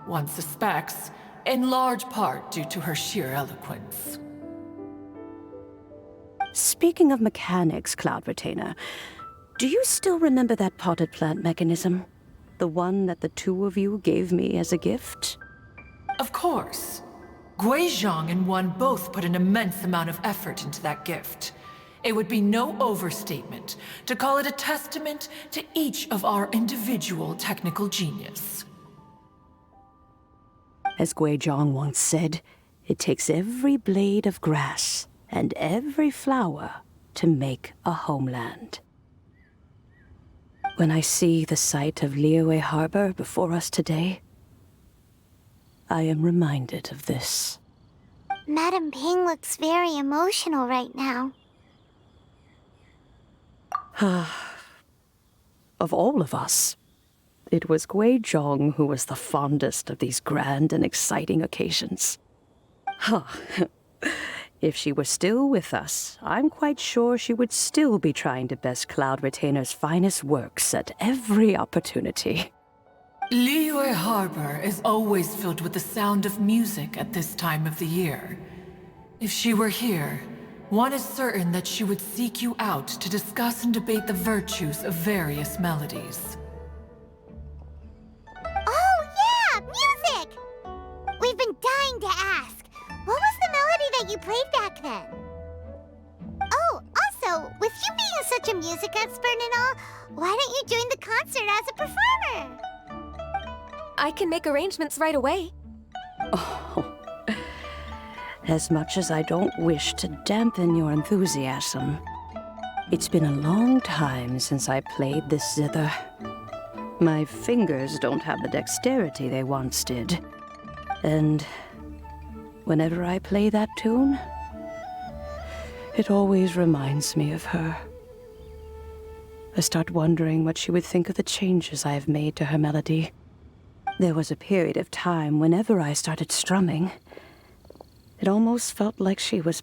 one suspects, in large part due to her sheer eloquence. Speaking of mechanics, Cloud Retainer, do you still remember that potted plant mechanism? The one that the two of you gave me as a gift? Of course. Guizhong and one both put an immense amount of effort into that gift. It would be no overstatement to call it a testament to each of our individual technical genius. As Guizhong once said, it takes every blade of grass and every flower to make a homeland. When I see the sight of Liyue Harbor before us today, I am reminded of this. Madam Ping looks very emotional right now. Of all of us, it was Guizhong who was the fondest of these grand and exciting occasions. If she were still with us, I'm quite sure she would still be trying to best Cloud Retainer's finest works at every opportunity. Liyue Harbor is always filled with the sound of music at this time of the year. If she were here, one is certain that she would seek you out to discuss and debate the virtues of various melodies. Oh yeah, music! We've been dying to ask. What was the melody that you played back then? Oh, also, with you being such a music expert and all, why don't you join the concert as a performer? I can make arrangements right away. Oh, as much as I don't wish to dampen your enthusiasm, it's been a long time since I played this zither. My fingers don't have the dexterity they once did. And whenever I play that tune, it always reminds me of her. I start wondering what she would think of the changes I have made to her melody. There was a period of time whenever I started strumming, it almost felt like she was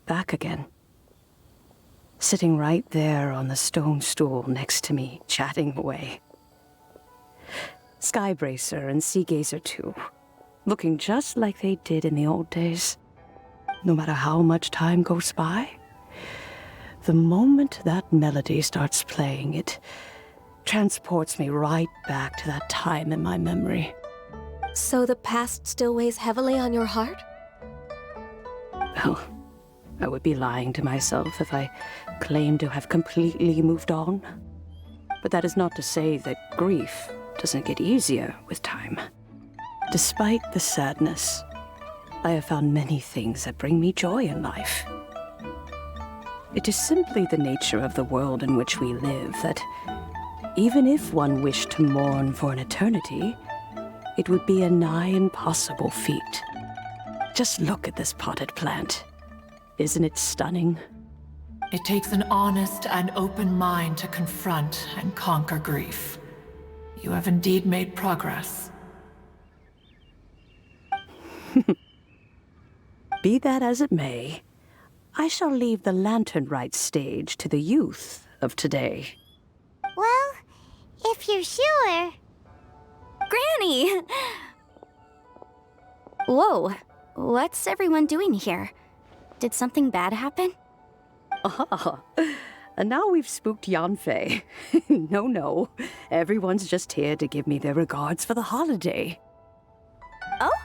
back again. Sitting right there on the stone stool next to me, chatting away. Skybracer and Seagazer too, looking just like they did in the old days. No matter how much time goes by, the moment that melody starts playing, it transports me right back to that time in my memory. So the past still weighs heavily on your heart? Well, I would be lying to myself if I claimed to have completely moved on. But that is not to say that grief doesn't get easier with time. Despite the sadness, I have found many things that bring me joy in life. It is simply the nature of the world in which we live that even if one wished to mourn for an eternity, it would be a nigh impossible feat. Just look at this potted plant. Isn't it stunning? It takes an honest and open mind to confront and conquer grief. You have indeed made progress. Be that as it may, I shall leave the lantern rite stage to the youth of today. Well, if you're sure. Granny! Whoa, what's everyone doing here? Did something bad happen? Ah, and now we've spooked Yanfei. No, everyone's just here to give me their regards for the holiday. Oh,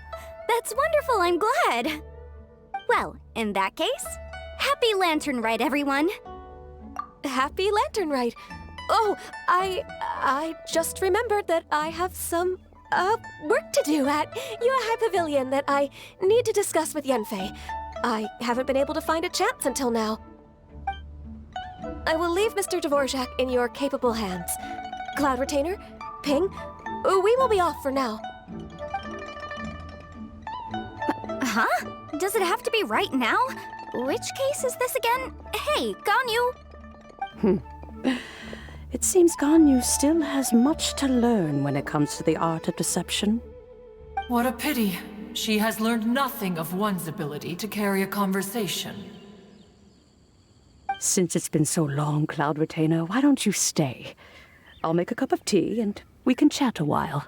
that's wonderful, I'm glad. Well, in that case, happy Lantern Rite, everyone. Happy Lantern Rite. Oh, I just remembered that I have some, work to do at Yuehai Pavilion that I need to discuss with Yanfei. I haven't been able to find a chance until now. I will leave Mr. Dvorak in your capable hands. Cloud Retainer, Ping, we will be off for now. Huh? Does it have to be right now? Which case is this again? Hey, Ganyu! It seems Ganyu still has much to learn when it comes to the art of deception. What a pity. She has learned nothing of one's ability to carry a conversation. Since it's been so long, Cloud Retainer, why don't you stay? I'll make a cup of tea and we can chat a while.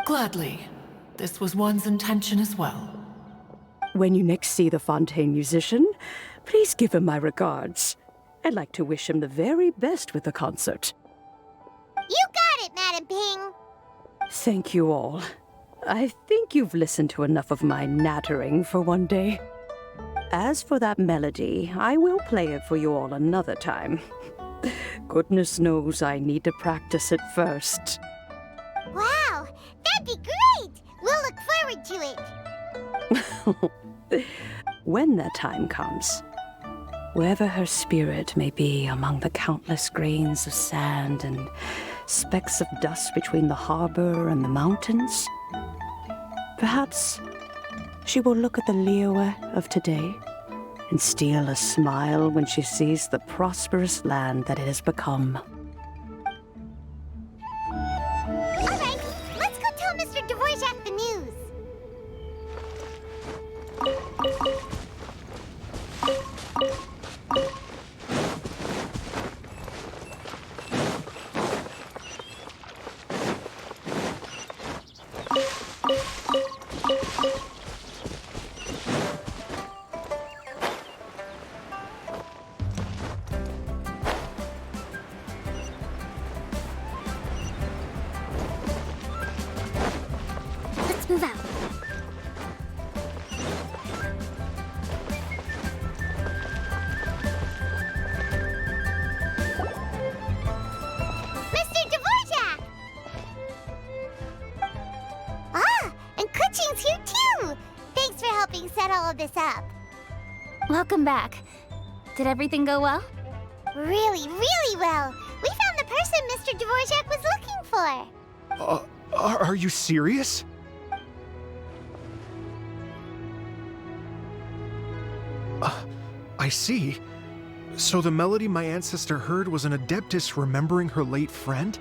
Gladly. This was one's intention as well. When you next see the Fontaine musician, please give him my regards. I'd like to wish him the very best with the concert. You got it, Madam Ping! Thank you all. I think you've listened to enough of my nattering for one day. As for that melody, I will play it for you all another time. Goodness knows I need to practice it first. Wow, that'd be great! We'll look forward to it. When that time comes, wherever her spirit may be among the countless grains of sand and specks of dust between the harbor and the mountains, perhaps she will look at the Liyue of today and steal a smile when she sees the prosperous land that it has become. All right, let's go tell Mr. Dvorak the news. Let's move out. Mr. Dvorak! Ah, and Kuching's here too! Thanks for helping set all of this up. Welcome back. Did everything go well? Really, really well. We found the person Mr. Dvorak was looking for. Are you serious? I see. So the melody my ancestor heard was an Adeptus remembering her late friend?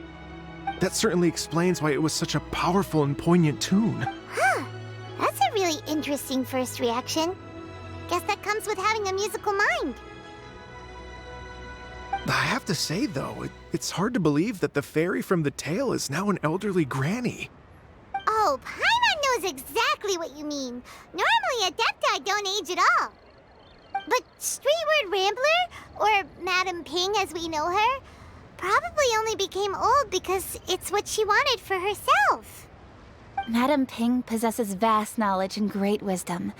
That certainly explains why it was such a powerful and poignant tune. Huh. That's a really interesting first reaction. Guess that comes with having a musical mind. I have to say, though, it's hard to believe that the fairy from the tale is now an elderly granny. Oh, Paimon knows exactly what you mean. Normally, Adepti don't age at all. But Streetward Rambler, or Madam Ping as we know her, probably only became old because it's what she wanted for herself. Madame Ping possesses vast knowledge and great wisdom.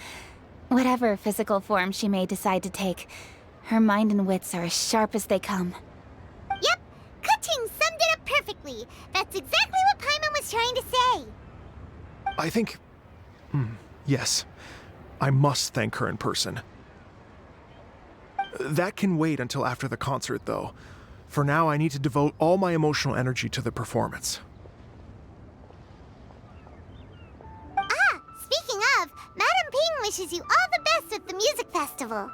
Whatever physical form she may decide to take, her mind and wits are as sharp as they come. Yep, Kuching summed it up perfectly. That's exactly what Paimon was trying to say. I think... yes. I must thank her in person. That can wait until after the concert, though. For now, I need to devote all my emotional energy to the performance. Ah, speaking of, Madam Ping wishes you all the best with the music festival.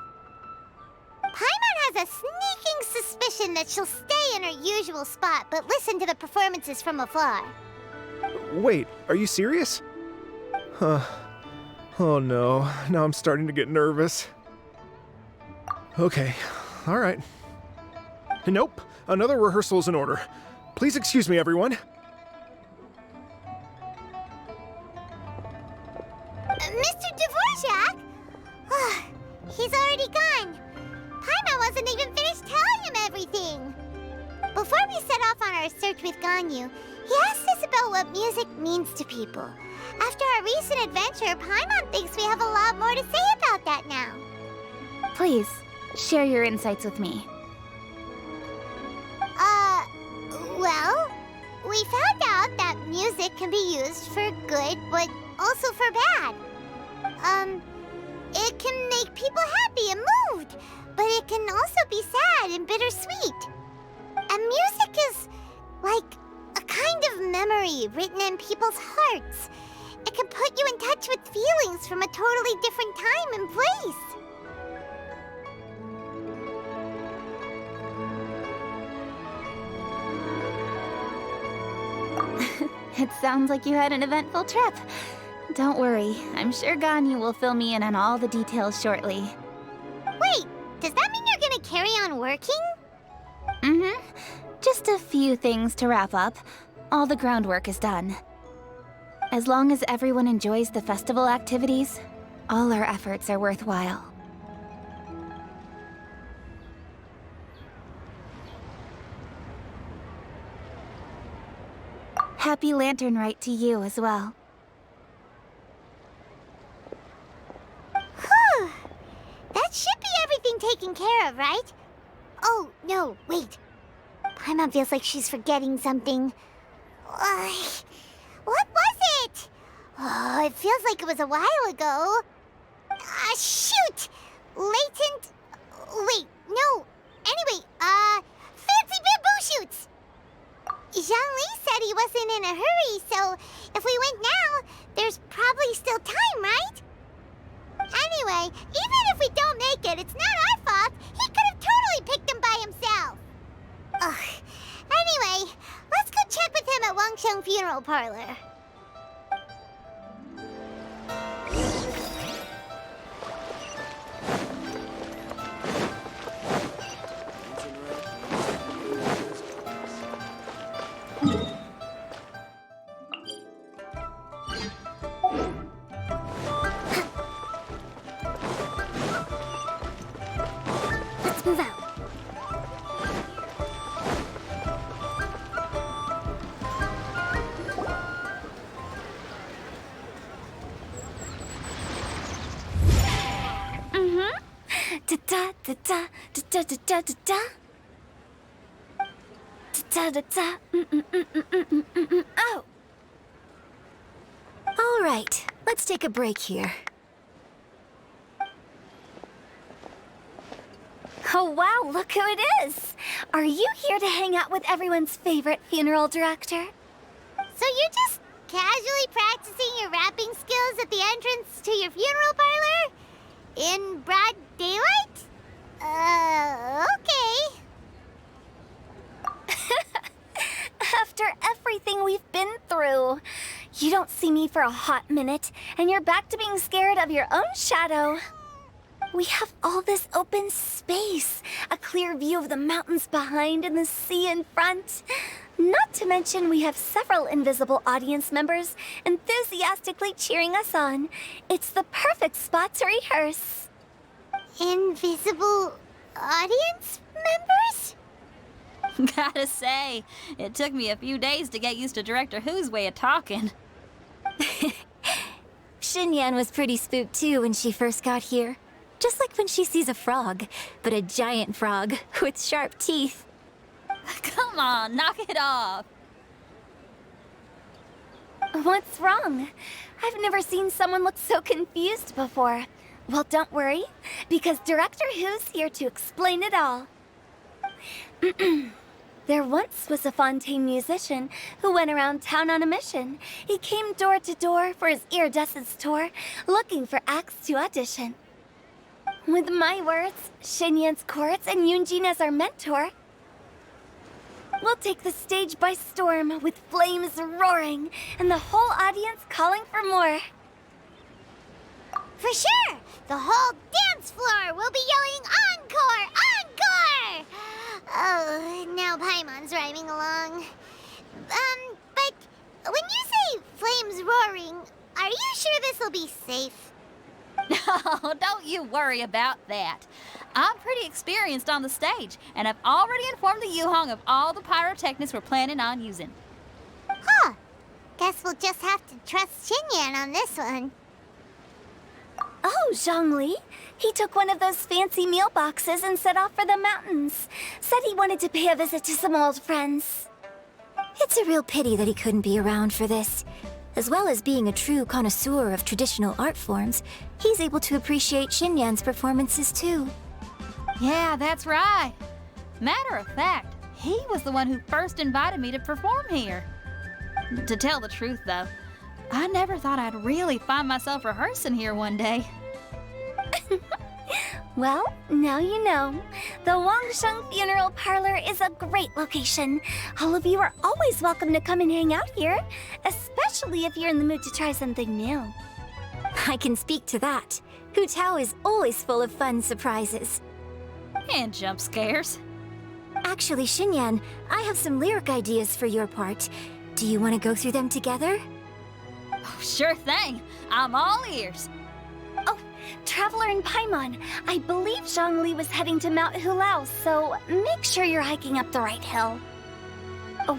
Paimon has a sneaking suspicion that she'll stay in her usual spot, but listen to the performances from afar. Wait, are you serious? Huh. Oh no, now I'm starting to get nervous. Okay, alright. Nope, another rehearsal is in order. Please excuse me, everyone. Mr. Dvorak? He's already gone. Paimon wasn't even finished telling him everything. Before we set off on our search with Ganyu, he asked us about what music means to people. After our recent adventure, Paimon thinks we have a lot more to say about that now. Please, share your insights with me. Well, we found out that music can be used for good, but also for bad. It can make people happy and moved, but it can also be sad and bittersweet. And music is like a kind of memory written in people's hearts. It can put you in touch with feelings from a totally different time and place. It sounds like you had an eventful trip. Don't worry, I'm sure Ganyu will fill me in on all the details shortly. Wait, does that mean you're gonna carry on working? Mm-hmm. Just a few things to wrap up. All the groundwork is done. As long as everyone enjoys the festival activities, all our efforts are worthwhile. Happy Lantern Rite to you as well. Whew! That should be everything taken care of, right? Oh, no, wait. Paimon feels like she's forgetting something. What was it? Oh, it feels like it was a while ago. Shoot! Latent... Wait, no. Anyway, fancy bamboo shoots! Zhang-Li said he wasn't in a hurry, so if we went now, there's probably still time, right? Anyway, even if we don't make it, it's not our fault. He could have totally picked them by himself. Ugh. Anyway, let's go check with him at Wangsheng Funeral Parlor. Let's move out. Da da da da da da da da da. Da da da. Oh. All right, let's take a break here. Oh wow, look who it is! Are you here to hang out with everyone's favorite funeral director? So you're just casually practicing your rapping skills at the entrance to your funeral parlor? In broad daylight? Okay. After everything we've been through, you don't see me for a hot minute, and you're back to being scared of your own shadow. We have all this open space, a clear view of the mountains behind and the sea in front. Not to mention we have several invisible audience members enthusiastically cheering us on. It's the perfect spot to rehearse. Invisible audience members? Gotta say, it took me a few days to get used to Director Who's way of talking. Xinyan was pretty spooked too when she first got here. Just like when she sees a frog, but a giant frog with sharp teeth. Come on, knock it off. What's wrong? I've never seen someone look so confused before. Well, don't worry, because Director Who's here to explain it all. There once was a Fontaine musician who went around town on a mission. He came door to door for his iridescence tour, looking for acts to audition. With my words, Xinyan's chords, and Yunjin as our mentor, we'll take the stage by storm with flames roaring and the whole audience calling for more. For sure! The whole dance floor will be yelling encore! Encore! Oh, now Paimon's rhyming along. But when you say flames roaring, are you sure this'll be safe? No, don't you worry about that. I'm pretty experienced on the stage, and I've already informed the Guizhong of all the pyrotechnics we're planning on using. Huh. Guess we'll just have to trust Xinyan on this one. Oh, Zhongli. He took one of those fancy meal boxes and set off for the mountains. Said he wanted to pay a visit to some old friends. It's a real pity that he couldn't be around for this. As well as being a true connoisseur of traditional art forms, he's able to appreciate Xinyan's performances too. Yeah, that's right. Matter of fact, he was the one who first invited me to perform here. To tell the truth, though, I never thought I'd really find myself rehearsing here one day. Well, now you know. The Wangsheng Funeral Parlor is a great location. All of you are always welcome to come and hang out here, especially if you're in the mood to try something new. I can speak to that. Hu Tao is always full of fun surprises. And jump scares. Actually, Xinyan, I have some lyric ideas for your part. Do you want to go through them together? Oh, sure thing. I'm all ears. Oh, Traveler and Paimon, I believe Zhongli was heading to Mount Hulao, so make sure you're hiking up the right hill.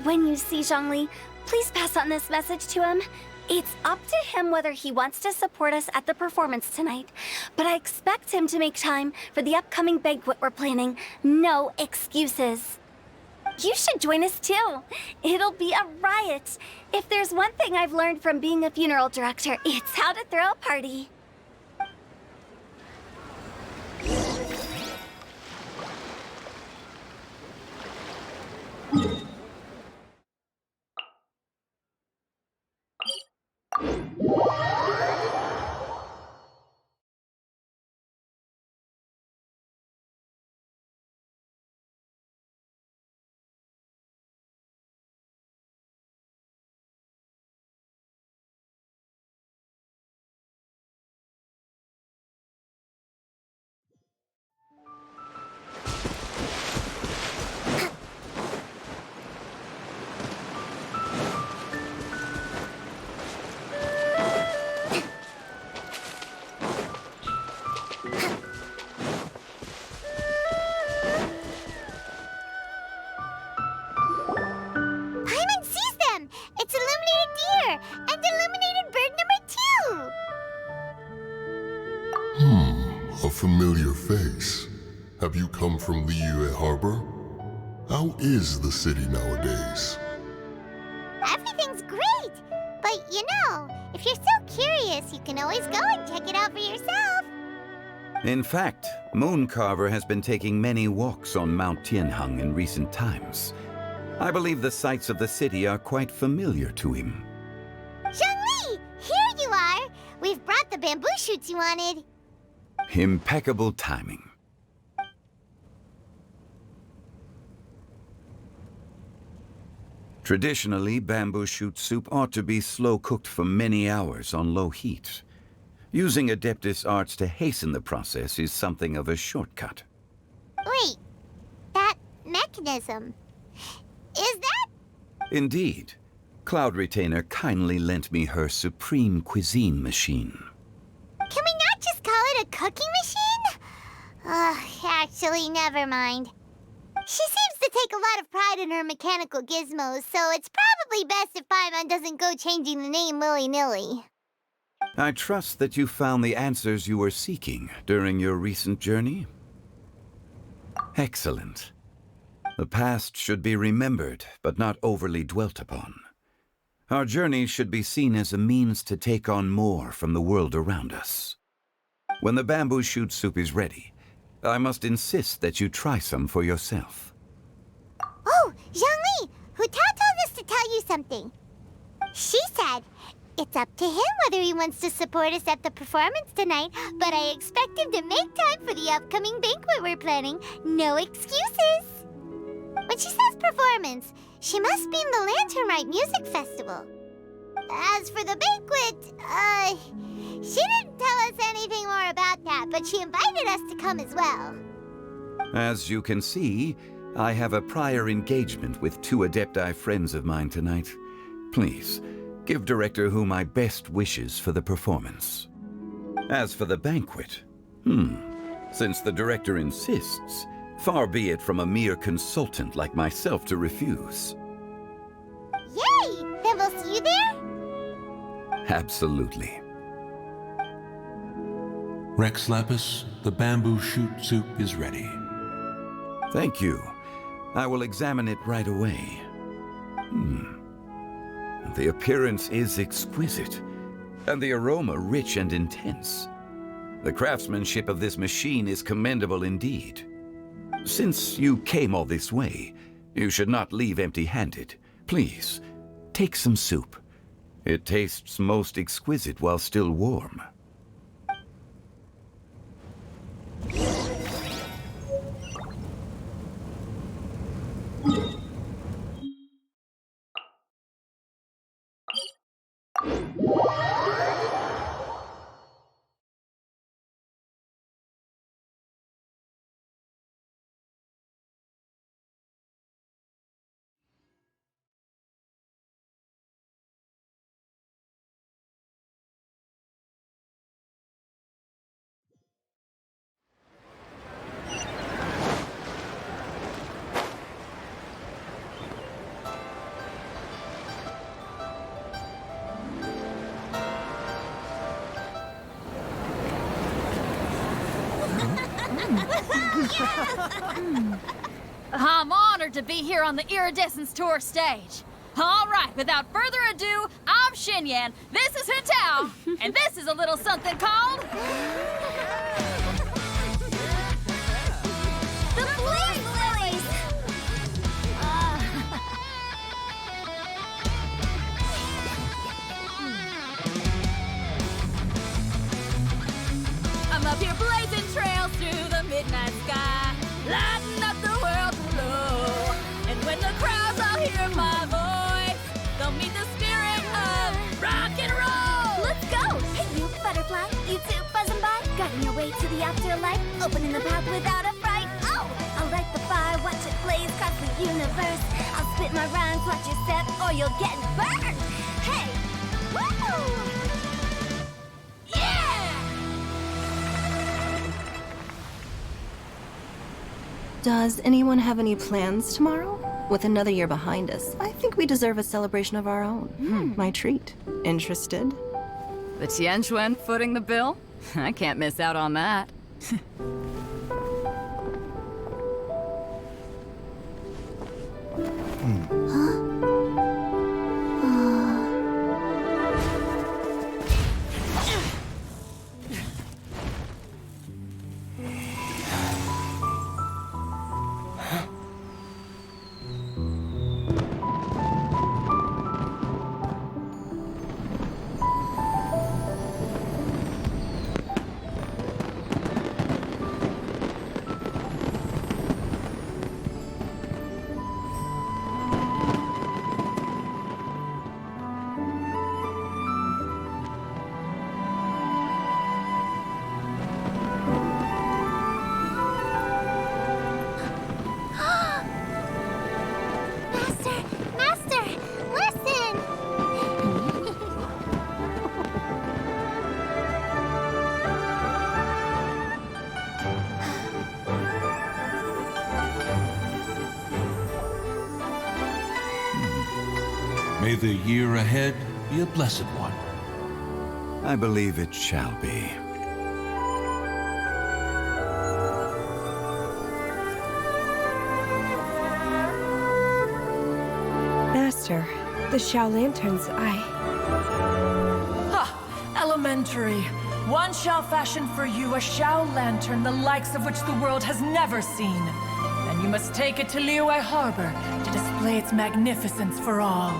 When you see Zhongli, please pass on this message to him. It's up to him whether he wants to support us at the performance tonight, but I expect him to make time for the upcoming banquet we're planning. No excuses. You should join us too. It'll be a riot. If there's one thing I've learned from being a funeral director, it's how to throw a party. A familiar face. Have you come from Liyue Harbor? How is the city nowadays? Everything's great! But you know, if you're so curious, you can always go and check it out for yourself. In fact, Mooncarver has been taking many walks on Mount Tianheng in recent times. I believe the sights of the city are quite familiar to him. Zhongli! Here you are! We've brought the bamboo shoots you wanted. Impeccable timing. Traditionally, bamboo shoot soup ought to be slow-cooked for many hours on low heat. Using Adeptus arts to hasten the process is something of a shortcut. Wait, that mechanism, is that? Indeed. Cloud Retainer kindly lent me her supreme cuisine machine. Can we not just call it a cooking machine? Actually, never mind. She seems to take a lot of pride in her mechanical gizmos, so it's probably best if Paimon doesn't go changing the name willy-nilly. I trust that you found the answers you were seeking during your recent journey. Excellent. The past should be remembered, but not overly dwelt upon. Our journey should be seen as a means to take on more from the world around us. When the bamboo shoot soup is ready, I must insist that you try some for yourself. Oh, Zhongli! something. She said, it's up to him whether he wants to support us at the performance tonight, but I expect him to make time for the upcoming banquet we're planning. No excuses. When she says performance, she must mean the Lantern Rite Music Festival. As for the banquet, she didn't tell us anything more about that, but she invited us to come as well. As you can see, I have a prior engagement with 2 Adepti friends of mine tonight. Please, give Director Hu my best wishes for the performance. As for the banquet, since the Director insists, far be it from a mere consultant like myself to refuse. Yay! Then we'll see you there? Absolutely. Rex Lapis, the bamboo shoot soup is ready. Thank you. I will examine it right away. The appearance is exquisite, and the aroma rich and intense. The craftsmanship of this machine is commendable indeed. Since you came all this way, you should not leave empty-handed. Please, take some soup. It tastes most exquisite while still warm. I'm honored to be here on the Iridescence Tour stage. All right, without further ado, I'm Xinyan, this is Hutao, and this is a little something called... The Flame Lilies! I'm up here blazing trails through the midnight sky, lighting up the world below. And when the crowds all hear my voice, they'll meet the spirit of rock and roll. Let's go! Hey, you butterfly, you too buzzing by, guiding your way to the afterlife, opening the path without a fright. Oh, I'll light the fire, watch it blaze across the universe. I'll spit my rhymes, watch your step, or you'll get burned. Hey, woo! Does anyone have any plans tomorrow? With another year behind us, I think we deserve a celebration of our own. My treat. Interested? The Tianquan footing the bill? I can't miss out on that. May the year ahead be a blessed one. I believe it shall be. Master, the Xiao Lanterns, Elementary. One shall fashion for you a Xiao Lantern the likes of which the world has never seen. And you must take it to Liyue Harbor to display its magnificence for all.